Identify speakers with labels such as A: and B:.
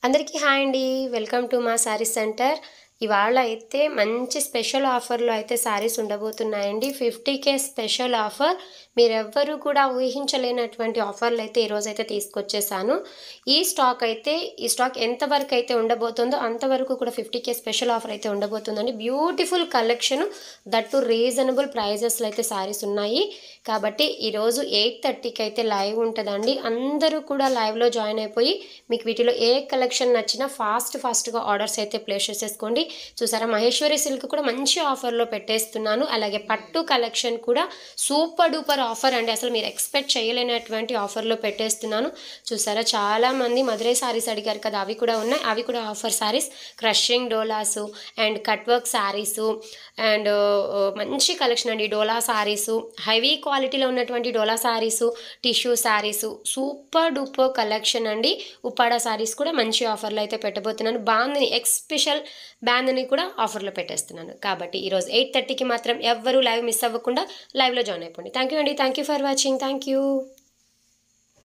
A: అందరికీ హాయ్ అండి. Welcome to మా శారీ సెంటర్. ఇవాళ అయితే మంచి స్పెషల్ ఆఫర్లో అయితే శారీస్ ఉండబోతున్నాయండి. 50K special offer. మీరెవ్వరూ కూడా ఊహించలేనటువంటి ఆఫర్లు అయితే ఈరోజు అయితే తీసుకొచ్చేసాను. ఈ స్టాక్ ఎంతవరకు అయితే ఉండబోతుందో అంతవరకు కూడా 50K స్పెషల్ ఆఫర్ అయితే ఉండబోతుందండి. బ్యూటిఫుల్ కలెక్షన్, దట్టు రీజనబుల్ ప్రైజెస్లో అయితే శారీస్ ఉన్నాయి. కాబట్టి ఈరోజు 8:30కి అయితే లైవ్ ఉంటుందండి. అందరూ కూడా లైవ్లో జాయిన్ అయిపోయి మీకు వీటిలో ఏ కలెక్షన్ నచ్చినా ఫాస్ట్గా ఆర్డర్స్ అయితే ప్లేస్ చేసేసుకోండి. చూసారా, మహేశ్వరి సిల్క్ కూడా మంచి ఆఫర్లో పెట్టేస్తున్నాను. అలాగే పట్టు కలెక్షన్ కూడా సూపర్ డూపర్ ఆఫర్ అండి. అసలు మీరు ఎక్స్పెక్ట్ చేయలేనటువంటి ఆఫర్లో పెట్టేస్తున్నాను. చూసారా, చాలామంది మధురై శారీస్ అడిగారు కదా, అవి కూడా ఉన్నాయి. అవి కూడా ఆఫర్ శారీస్, క్రషింగ్ డోలాసు and cut work saris and మంచి కలెక్షన్ అండి. డోలా శారీసు, హెవీ క్వాలిటీలో ఉన్నటువంటి డోలా saris, tissue saris, super duper collection అండి. ఉప్పాడ శారీస్ కూడా మంచి ఆఫర్లో అయితే పెట్టబోతున్నాను. బాందిని స్పెషల్ బ్యాండ్ని కూడా ఆఫర్లో పెట్టేస్తున్నాను. కాబట్టి ఈరోజు 8:30కి మాత్రం ఎవ్వరూ లైవ్ మిస్ అవ్వకుండా లైవ్లో జాయిన్ అయిపోండి. థ్యాంక్ యూ అండి. Thank you for watching. Thank you.